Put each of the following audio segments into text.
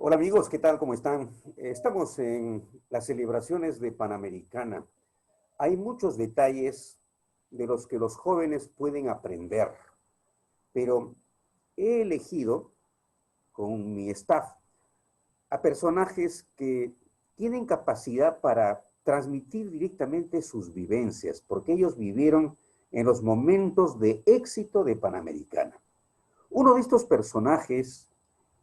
Hola amigos, ¿qué tal? ¿Cómo están? Estamos en las celebraciones de Panamericana. Hay muchos detalles de los que los jóvenes pueden aprender, pero he elegido con mi staff a personajes que tienen capacidad para transmitir directamente sus vivencias, porque ellos vivieron en los momentos de éxito de Panamericana. Uno de estos personajes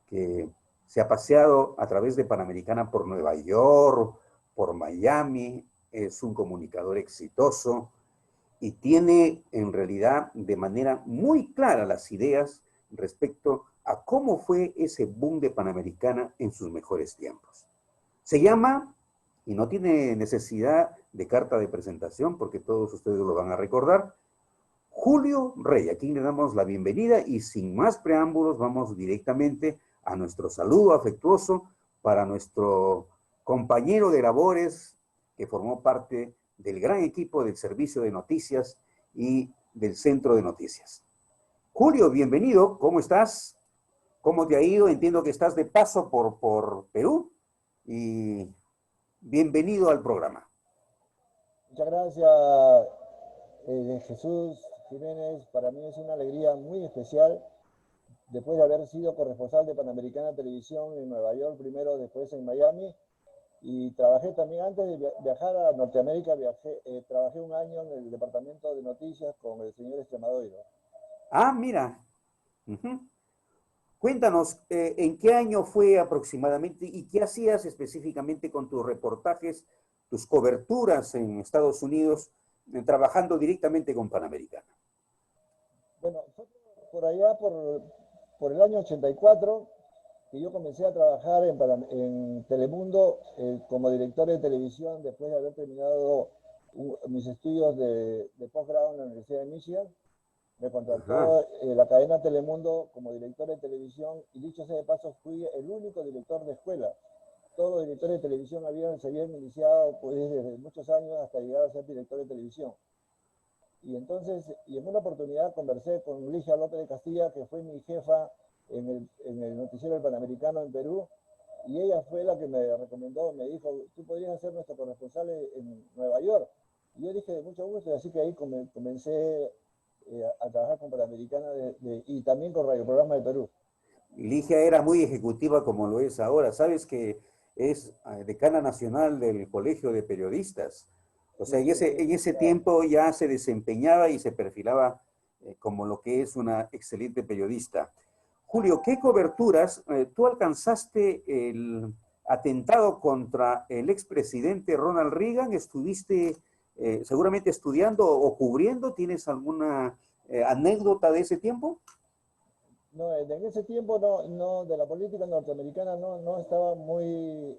que se ha paseado a través de Panamericana por Nueva York, por Miami, es un comunicador exitoso y tiene en realidad de manera muy clara las ideas respecto a cómo fue ese boom de Panamericana en sus mejores tiempos. Se llama, y no tiene necesidad de carta de presentación porque todos ustedes lo van a recordar, Julio Rey. Aquí le damos la bienvenida y sin más preámbulos vamos directamente a nuestro saludo afectuoso para nuestro compañero de labores que formó parte del gran equipo del Servicio de Noticias y del Centro de Noticias. Julio, bienvenido, ¿cómo estás? ¿Cómo te ha ido? Entiendo que estás de paso por Perú y bienvenido al programa. Muchas gracias, Jesús Jiménez. Para mí es una alegría muy especial después de haber sido corresponsal de Panamericana Televisión en Nueva York, primero, después en Miami. Y trabajé también, antes de viajar a Norteamérica, trabajé un año en el departamento de noticias con el señor Extremadoiro. Ah, mira. Uh-huh. Cuéntanos, ¿en qué año fue aproximadamente y qué hacías específicamente con tus reportajes, tus coberturas en Estados Unidos, trabajando directamente con Panamericana? Bueno, fue por allá, por el año 84, que yo comencé a trabajar en Telemundo como director de televisión después de haber terminado mis estudios de posgrado en la Universidad de Michigan. Me Ajá. contrató la cadena Telemundo como director de televisión y dicho sea de paso fui el único director de escuela. Todos los directores de televisión se habían iniciado pues, desde muchos años hasta llegar a ser director de televisión. Y en una oportunidad conversé con Ligia López de Castilla, que fue mi jefa en el noticiero del Panamericano en Perú, y ella fue la que me recomendó, me dijo, tú podrías ser nuestro corresponsal en Nueva York. Y yo dije, de mucho gusto, y así que ahí comencé a trabajar con Panamericana y también con Radio Programa de Perú. Ligia era muy ejecutiva como lo es ahora. Sabes que es decana nacional del Colegio de Periodistas. O sea, Sí, sí, sí, en ese claro. tiempo ya se desempeñaba y se perfilaba como lo que es una excelente periodista. Julio, ¿qué coberturas? ¿Tú alcanzaste el atentado contra el expresidente Ronald Reagan? ¿Estuviste seguramente estudiando o cubriendo? ¿Tienes alguna anécdota de ese tiempo? No, en ese tiempo no, de la política norteamericana no estaba muy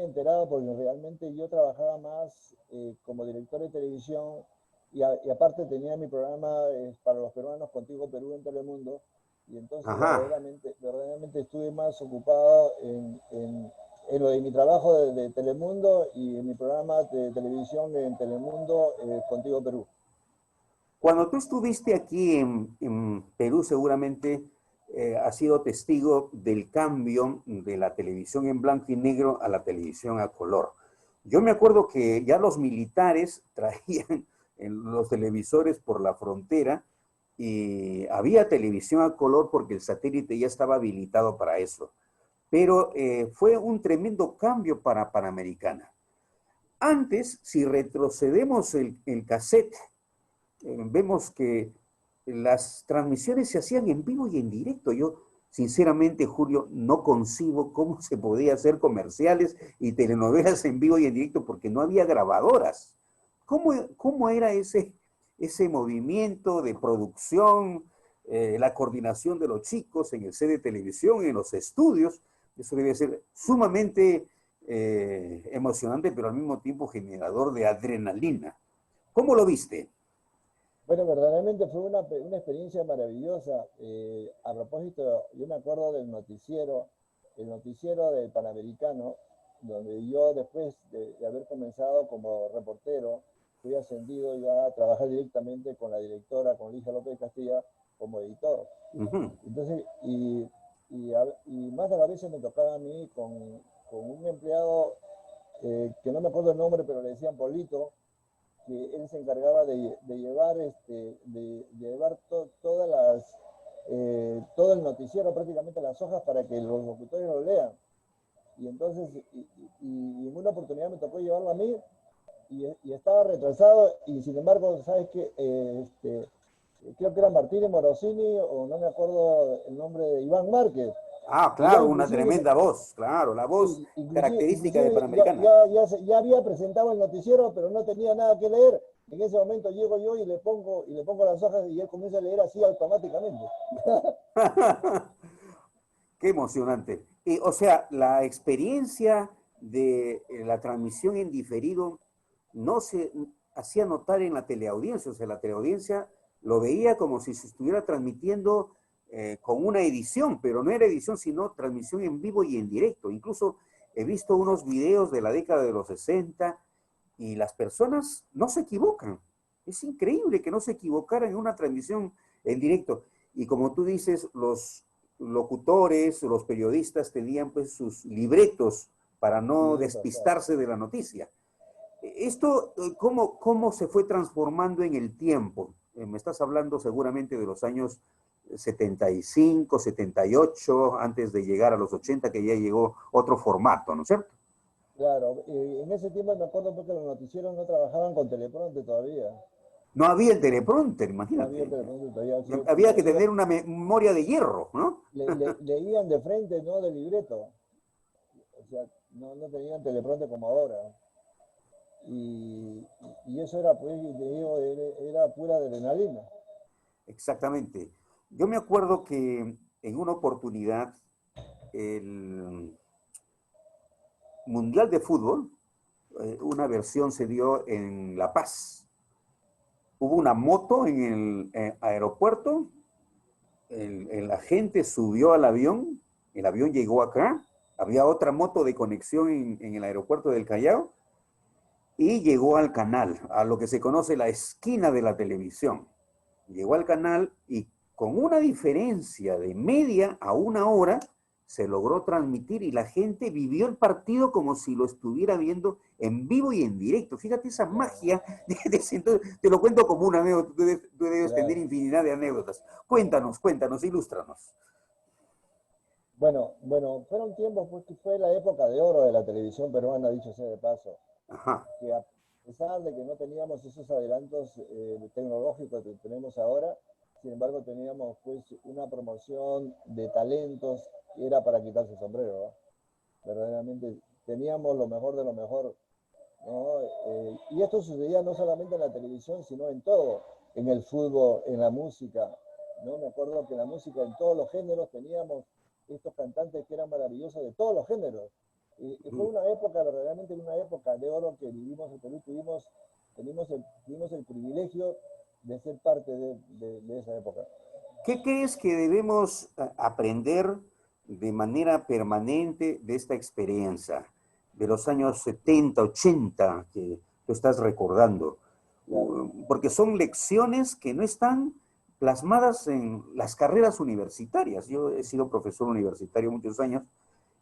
enterado porque realmente yo trabajaba más como director de televisión y aparte tenía mi programa para los peruanos Contigo Perú en Telemundo y entonces Ajá. verdaderamente estuve más ocupado en lo de mi trabajo de Telemundo y en mi programa de televisión en Telemundo Contigo Perú. Cuando tú estuviste aquí en Perú, seguramente has sido testigo del cambio de la televisión en blanco y negro a la televisión a color. Yo me acuerdo que ya los militares traían los televisores por la frontera y había televisión a color porque el satélite ya estaba habilitado para eso. Pero fue un tremendo cambio para Panamericana. Antes, si retrocedemos el cassette, vemos que las transmisiones se hacían en vivo y en directo. Yo, sinceramente, Julio, no concibo cómo se podía hacer comerciales y telenovelas en vivo y en directo porque no había grabadoras. ¿Cómo era ese movimiento de producción, la coordinación de los chicos en el set de televisión, en los estudios? Eso debe ser sumamente emocionante, pero al mismo tiempo generador de adrenalina. ¿Cómo lo viste? Bueno, verdaderamente fue una experiencia maravillosa. A propósito, yo me acuerdo del noticiero, el noticiero del Panamericano, donde yo después de haber comenzado como reportero, fui ascendido ya a trabajar directamente con la directora, con Ligia López de Castilla, como editor. Uh -huh. Entonces, y más de las veces me tocaba a mí con un empleado que no me acuerdo el nombre, pero le decían Polito, que él se encargaba de llevar, de llevar todas las, todo el noticiero, prácticamente las hojas, para que los locutores lo lean. Y entonces, y en una oportunidad me tocó llevarlo a mí, y estaba retrasado, y sin embargo, ¿sabes qué? Creo que era Martínez Morosini, o no me acuerdo el nombre de Iván Márquez. Ah, Y ya claro, una inclusive, tremenda voz, claro, la voz sí, inclusive, característica de inclusive ya, Panamericana. ya había presentado el noticiero, pero no tenía nada que leer. En ese momento llego yo y le pongo las hojas y él comienza a leer así automáticamente. Qué emocionante. O sea, la experiencia de la transmisión en diferido no se hacía notar en la teleaudiencia. O sea, la teleaudiencia lo veía como si se estuviera transmitiendo con una edición, pero no era edición, sino transmisión en vivo y en directo. Incluso he visto unos videos de la década de los 60 y las personas no se equivocan. Es increíble que no se equivocaran en una transmisión en directo. Y como tú dices, los locutores, los periodistas tenían pues sus libretos para no Sí, tal cual. despistarse de la noticia. Esto, ¿cómo se fue transformando en el tiempo? Me estás hablando seguramente de los años 75, 78, antes de llegar a los 80, que ya llegó otro formato, ¿no es cierto? Claro, en ese tiempo me acuerdo porque los noticieros no trabajaban con teleprompter todavía. No había el teleprompter, No había imagínate. teleprompter todavía. Había que tener una memoria de hierro, ¿no? Leían de frente, no de libreto. O sea, no tenían teleprompter como ahora. Y, y eso era, pues, te digo, era pura adrenalina. Exactamente. Yo me acuerdo que en una oportunidad el Mundial de Fútbol, una versión se dio en La Paz. Hubo una moto en el aeropuerto, el agente subió al avión, el avión llegó acá, había otra moto de conexión en el aeropuerto del Callao y llegó al canal, a lo que se conoce la esquina de la televisión. Llegó al canal y con una diferencia de media a una hora se logró transmitir y la gente vivió el partido como si lo estuviera viendo en vivo y en directo. Fíjate esa Claro, magia. Te lo cuento como una anécdota, tú debes tener claro. infinidad de anécdotas. Cuéntanos, ilústranos. Bueno, fueron tiempos, pues, que fue la época de oro de la televisión peruana, dicho sea de paso, Ajá, que a pesar de que no teníamos esos adelantos tecnológicos que tenemos ahora, sin embargo teníamos, pues, una promoción de talentos que era para quitarse el sombrero, ¿no? Verdaderamente teníamos lo mejor de lo mejor, ¿no? Y esto sucedía no solamente en la televisión, sino en todo, en el fútbol, en la música, ¿no? Me acuerdo que en la música, en todos los géneros, teníamos estos cantantes que eran maravillosos de todos los géneros. Y fue una época, verdaderamente una época de oro que vivimos en Perú, tuvimos el privilegio de ser parte de esa época. ¿qué crees que debemos aprender de manera permanente de esta experiencia de los años 70, 80 que tú estás recordando? Claro. Porque son lecciones que no están plasmadas en las carreras universitarias. Yo he sido profesor universitario muchos años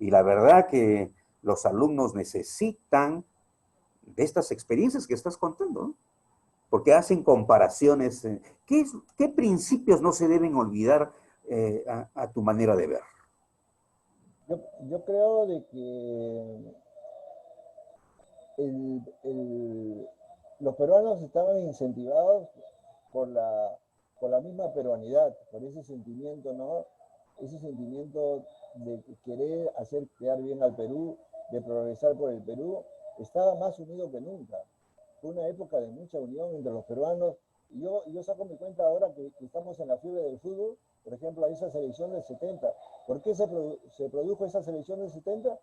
y la verdad que los alumnos necesitan de estas experiencias que estás contando, ¿no? Porque hacen comparaciones. ¿Qué principios no se deben olvidar a tu manera de ver? Yo creo de que los peruanos estaban incentivados por por la misma peruanidad, por ese sentimiento, ¿no? Ese sentimiento de querer hacer quedar bien al Perú, de progresar por el Perú, estaba más unido que nunca. Fue una época de mucha unión entre los peruanos. Y yo saco mi cuenta ahora que estamos en la fiebre del fútbol, por ejemplo, a esa selección del 70. ¿Por qué se produjo esa selección del 70?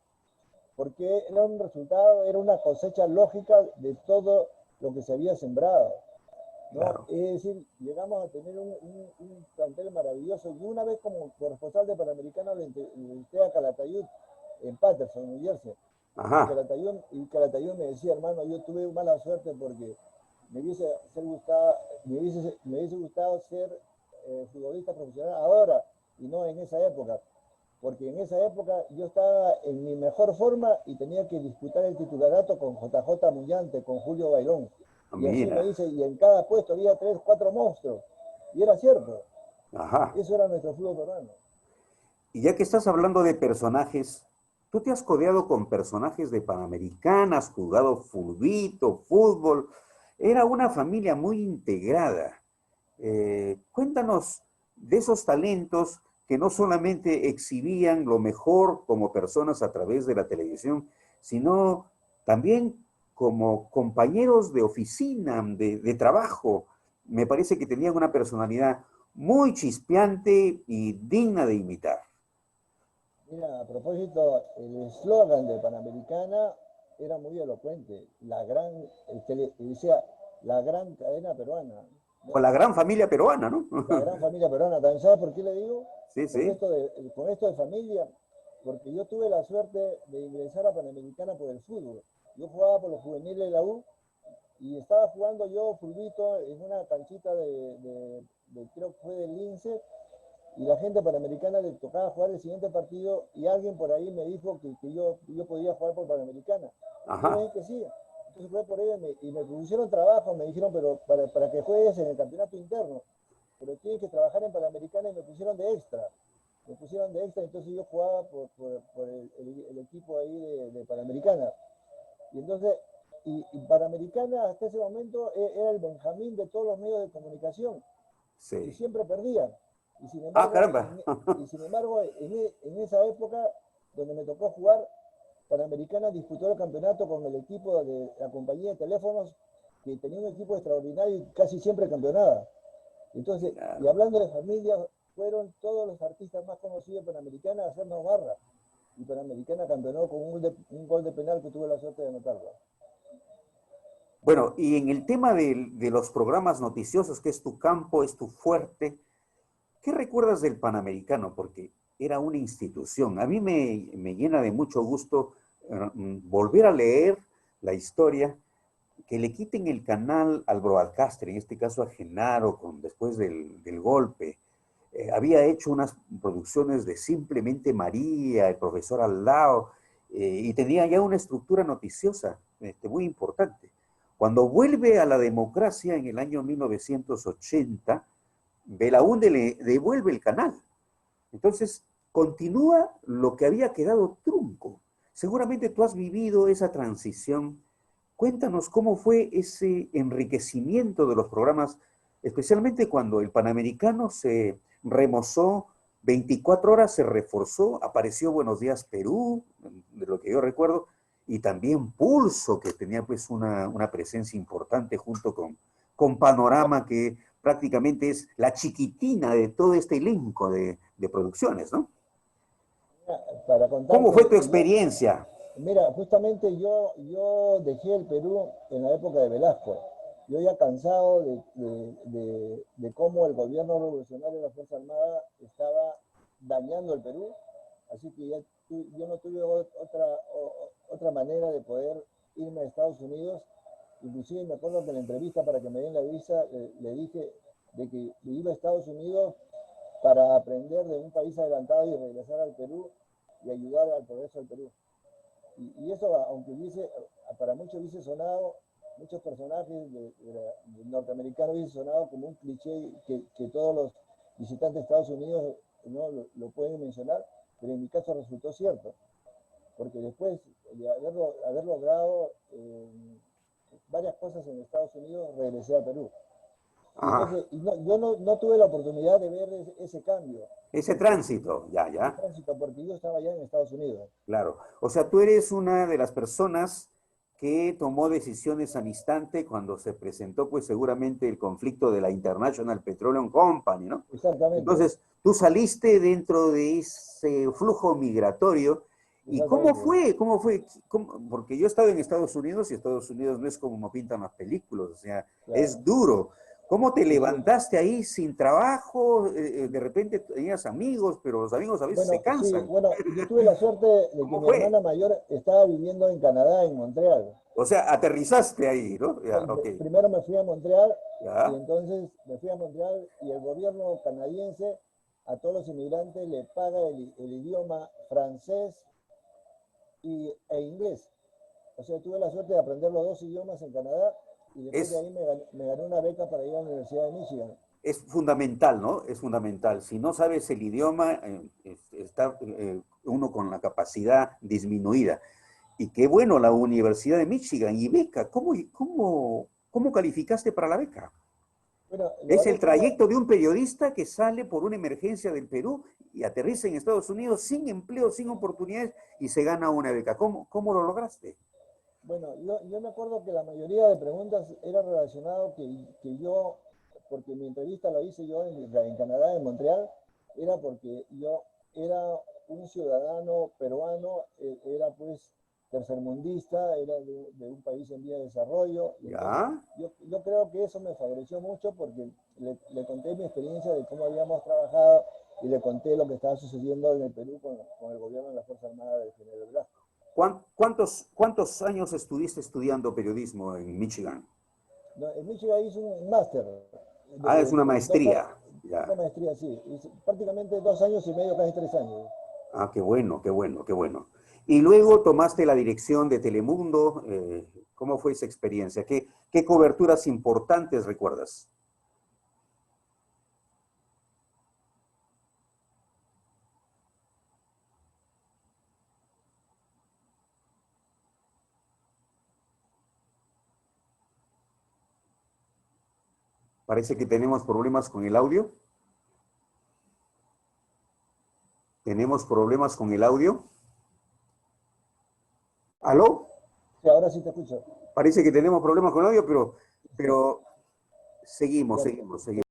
Porque era un resultado, era una cosecha lógica de todo lo que se había sembrado, ¿no? Claro. Es decir, llegamos a tener un plantel maravilloso. Y una vez como corresponsal de Panamericano le entrevisté a Calatayud en Patterson, New Jersey. Ajá. Y Calatayud me decía, hermano, yo tuve mala suerte porque me hubiese, gustado, me hubiese gustado ser futbolista profesional ahora y no en esa época, porque en esa época yo estaba en mi mejor forma y tenía que disputar el titularato con JJ Mullante, con Julio Bailón. Y así me Mira, dice, y en cada puesto había 3, 4 monstruos. Y era cierto, ajá. eso era nuestro fútbol peruano. Y ya que estás hablando de personajes, tú te has codeado con personajes de Panamericana, has jugado fulbito, fútbol. Era una familia muy integrada. Cuéntanos de esos talentos que no solamente exhibían lo mejor como personas a través de la televisión, sino también como compañeros de oficina, de trabajo. Me parece que tenían una personalidad muy chispeante y digna de imitar. Mira, a propósito, el eslogan de Panamericana era muy elocuente. Decía, la gran cadena peruana, O ¿no? la gran familia peruana, ¿no? La gran familia peruana. ¿También sabes por qué le digo? Sí, Con sí. esto con esto de familia, porque yo tuve la suerte de ingresar a Panamericana por el fútbol. Yo jugaba por los juveniles de la U y estaba jugando yo fulbito en una canchita creo que fue del Lince, y la gente panamericana le tocaba jugar el siguiente partido y alguien por ahí me dijo que yo podía jugar por Panamericana. Yo le Ajá, dije que sí. Entonces fue por ello y me pusieron trabajo, me dijeron, pero para que juegues en el campeonato interno, pero tienes que trabajar en Panamericana y me pusieron de extra. Me pusieron de extra, entonces yo jugaba por el equipo ahí de Panamericana. Y entonces, y Panamericana hasta ese momento era el Benjamín de todos los medios de comunicación y sí. siempre perdía. Y sin Ah, embargo, caramba. en esa época donde me tocó jugar, Panamericana disputó el campeonato con el equipo de la compañía de teléfonos, que tenía un equipo extraordinario y casi siempre campeonaba. Entonces, y Claro. hablando de familia, fueron todos los artistas más conocidos de Panamericana a hacernos barra. Y Panamericana campeonó con un gol de penal que tuve la suerte de anotarlo. Bueno, y en el tema de los programas noticiosos, que es tu campo, es tu fuerte, ¿qué recuerdas del Panamericano? Porque era una institución. A mí me llena de mucho gusto volver a leer la historia, que le quiten el canal al broadcaster, en este caso a Genaro, después del golpe. Había hecho unas producciones de Simplemente María, el profesor al lado, y tenía ya una estructura noticiosa muy importante. Cuando vuelve a la democracia en el año 1980, Belaúnde le devuelve el canal. Entonces, continúa lo que había quedado trunco. Seguramente tú has vivido esa transición. Cuéntanos cómo fue ese enriquecimiento de los programas, especialmente cuando el Panamericano se remozó, 24 horas se reforzó, apareció Buenos Días Perú, de lo que yo recuerdo, y también Pulso, que tenía pues una presencia importante junto con Panorama, que prácticamente es la chiquitina de todo este elenco de producciones, ¿no? Para ¿Cómo fue contarte, tu experiencia? mira, justamente yo dejé el Perú en la época de Velasco. Yo ya cansado de cómo el gobierno revolucionario de la Fuerza Armada estaba dañando el Perú, así que yo no tuve otra manera de poder irme a Estados Unidos. Inclusive me acuerdo que en la entrevista para que me den la visa le dije de que iba a Estados Unidos para aprender de un país adelantado y regresar al Perú y ayudar al progreso del Perú. Y eso, aunque para muchos hubiese sonado, muchos personajes de norteamericanos hubiese sonado como un cliché que todos los visitantes de Estados Unidos no lo pueden mencionar, pero en mi caso resultó cierto, porque después de haber logrado varias cosas en Estados Unidos, regresé a Perú. Y Ah, entonces, yo no tuve la oportunidad de ver ese cambio, ese porque tránsito, ya, ese ya, tránsito, porque yo estaba ya en Estados Unidos. claro. O sea, tú eres una de las personas que tomó decisiones al instante cuando se presentó, pues seguramente el conflicto de la International Petroleum Company, ¿no? Exactamente, Entonces, tú saliste dentro de ese flujo migratorio. ¿Y cómo exactamente. fue? ¿Cómo fue? Porque yo he estado en Estados Unidos y Estados Unidos no es como pintan las películas, o sea, es Claro. duro. ¿Cómo te Sí, sí. levantaste ahí sin trabajo? De repente tenías amigos, pero los amigos a veces se Bueno, sí, cansan. bueno, yo tuve la suerte de que ¿Cómo mi fue? hermana mayor estaba viviendo en Canadá, en Montreal. O sea, aterrizaste ahí, ¿no? Ya, ok. Primero me fui a Montreal y Ya, entonces me fui a Montreal y el gobierno canadiense a todos los inmigrantes le paga el idioma francés e inglés. O sea, tuve la suerte de aprender los dos idiomas en Canadá y después de Es, ahí me gané una beca para ir a la Universidad de Michigan. es fundamental, ¿no? Es fundamental. Si no sabes el idioma, está uno con la capacidad disminuida. Y qué bueno, la Universidad de Michigan y beca. ¿Cómo calificaste para la beca? Bueno, lo Es habré el hecho, trayecto de un periodista que sale por una emergencia del Perú y aterriza en Estados Unidos sin empleo, sin oportunidades y se gana una beca. ¿Cómo lo lograste? bueno, yo me acuerdo que la mayoría de preguntas era relacionado que yo, porque mi entrevista la hice yo en Canadá, en Montreal, era porque yo era un ciudadano peruano, era pues tercermundista, era de un país en vía de desarrollo, y entonces ¿Ya? yo creo que eso me favoreció mucho porque le conté mi experiencia de cómo habíamos trabajado y le conté lo que estaba sucediendo en el Perú con el gobierno de la Fuerza Armada del general Velasco. ¿Cuántos años estuviste estudiando periodismo en Michigan? No, en Michigan hice un máster Ah, es de una dos años, maestría. Ya. una maestría, sí, prácticamente 2 años y medio, casi 3 años. Ah, qué bueno, qué bueno, qué bueno. Y luego tomaste la dirección de Telemundo. ¿Cómo fue esa experiencia? ¿Qué coberturas importantes recuerdas? Parece que tenemos problemas con el audio. ¿Tenemos problemas con el audio? ¿Aló? Sí, ahora sí te escucho. Parece que tenemos problemas con el audio, pero seguimos, Ya, seguimos, seguimos.